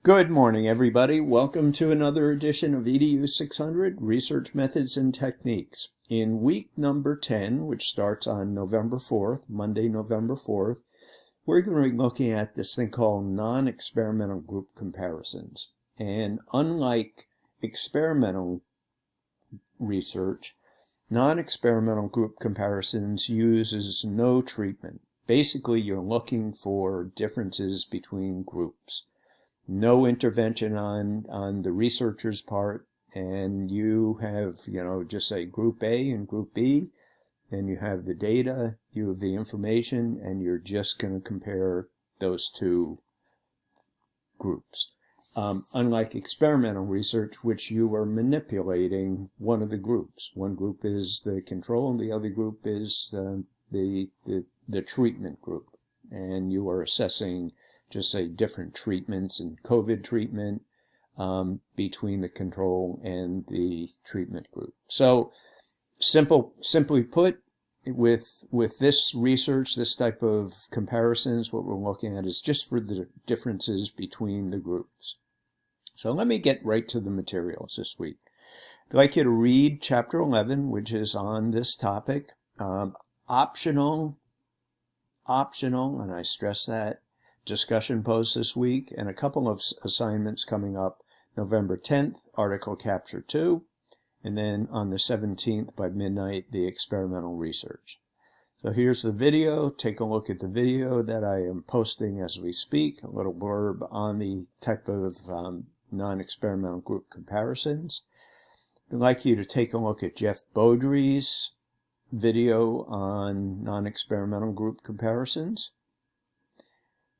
Good morning, everybody. Welcome to another edition of EDU 600, Research Methods and Techniques. In week number 10, which starts on November 4th, Monday, November 4th, we're going to be looking at this thing called non-experimental group comparisons. And unlike experimental research, non-experimental group comparisons uses no treatment. Basically, you're looking for differences between groups. No intervention on the researcher's part, and you have, just say group A and group B, and you have the data, you have the information, and you're just going to compare those two groups. Unlike experimental research, which you are manipulating one of the groups. One group is the control, and the other group is the treatment group, and you are assessing just say different treatments and COVID treatment between the control and the treatment group. So simply put, with this research, this type of comparisons, what we're looking at is just for the differences between the groups. So let me get right to the materials this week. I'd like you to read chapter 11, which is on this topic. Optional, and I stress that, discussion posts this week, and a couple of assignments coming up. November 10th, article capture 2, and then on the 17th by midnight, the experimental research. So here's the video. Take a look at the video that I am posting as we speak, a little blurb on the type of non-experimental group comparisons. I'd like you to take a look at Jeff Beaudry's video on non-experimental group comparisons.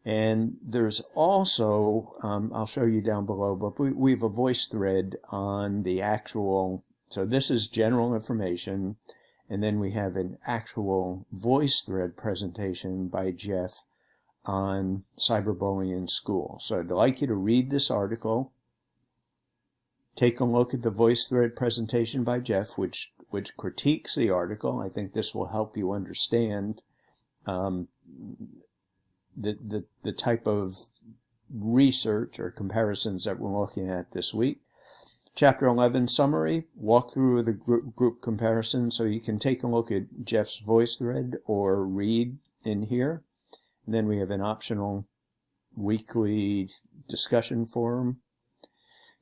And there's also, I'll show you down below, but we have a voice thread on the actual, so this is general information, and then we have an actual voice thread presentation by Jeff on cyberbullying in school. So I'd like you to read this article, take a look at the voice thread presentation by Jeff, which critiques the article. I think this will help you understand the type of research or comparisons that we're looking at this week. Chapter 11 summary, walk through the group comparison, so you can take a look at Jeff's voice thread or read in here. And then we have an optional weekly discussion forum.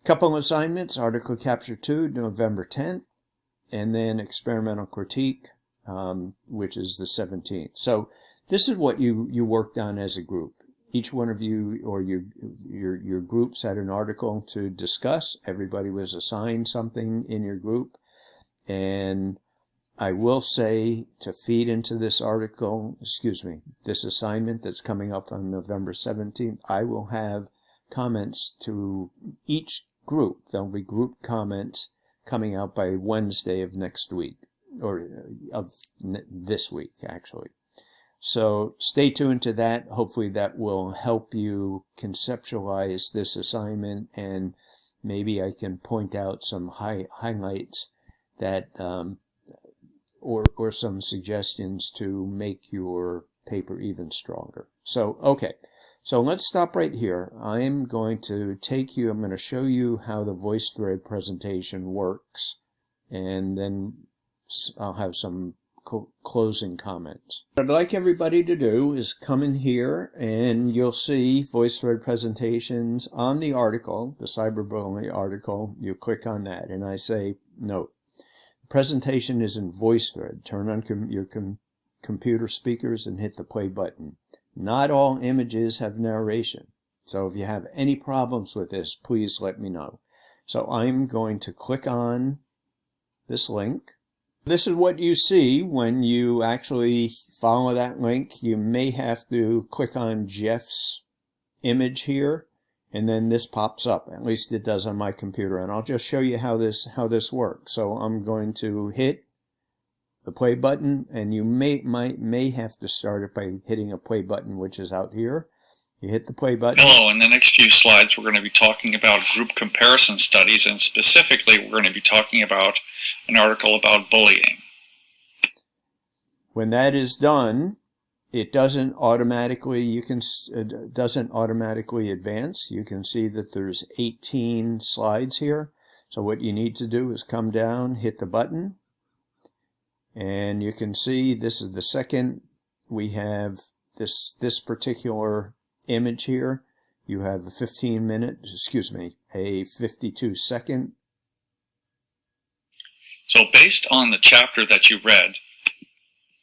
Couple assignments, article capture 2, November 10th, and then experimental critique, which is the 17th. So this is what you worked on as a group. Each one of you or your groups had an article to discuss. Everybody was assigned something in your group. And I will say, to feed into this article, this assignment that's coming up on November 17th, I will have comments to each group. There'll be group comments coming out by Wednesday of next week, or of this week, actually. So stay tuned to that. Hopefully that will help you conceptualize this assignment, and maybe I can point out some highlights that, or some suggestions to make your paper even stronger. So, okay. So let's stop right here. I'm going to show you how the voice thread presentation works, and then I'll have some closing comments. What I'd like everybody to do is come in here, and you'll see voice thread presentations on the article, the cyberbullying article. You click on that, and I say, note, the presentation is in voice thread. Turn on your computer speakers and hit the play button. Not all images have narration. So if you have any problems with this, please let me know. So I'm going to click on this link. This is what you see when you actually follow that link. You may have to click on Jeff's image here, and then this pops up. At least it does on my computer, and I'll just show you how this works. So I'm going to hit the play button, and you may have to start it by hitting a play button, which is out here. You hit the play button. Hello, in the next few slides we're going to be talking about group comparison studies, and specifically we're going to be talking about an article about bullying. When that is done, It doesn't automatically, doesn't automatically advance. You can see that there's 18 slides here. So what you need to do is come down, hit the button, and you can see this is the second. We have this particular image here. You have a 52-second. So based on the chapter that you read,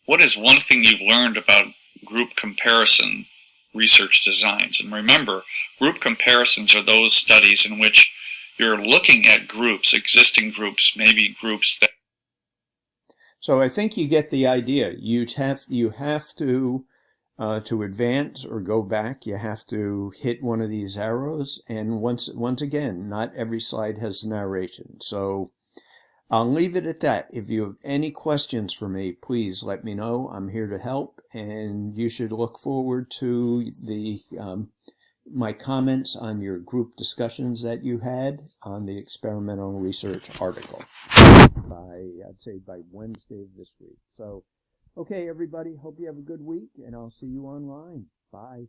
what is one thing you've learned about group comparison research designs? And remember, group comparisons are those studies in which you're looking at groups, existing groups, maybe groups that... So I think you get the idea. You have to advance or go back, you have to hit one of these arrows. And once again, not every slide has narration. So I'll leave it at that. If you have any questions for me, please let me know. I'm here to help, and you should look forward to the my comments on your group discussions that you had on the experimental research article I'd say by Wednesday of this week. So, okay, everybody, hope you have a good week, and I'll see you online. Bye.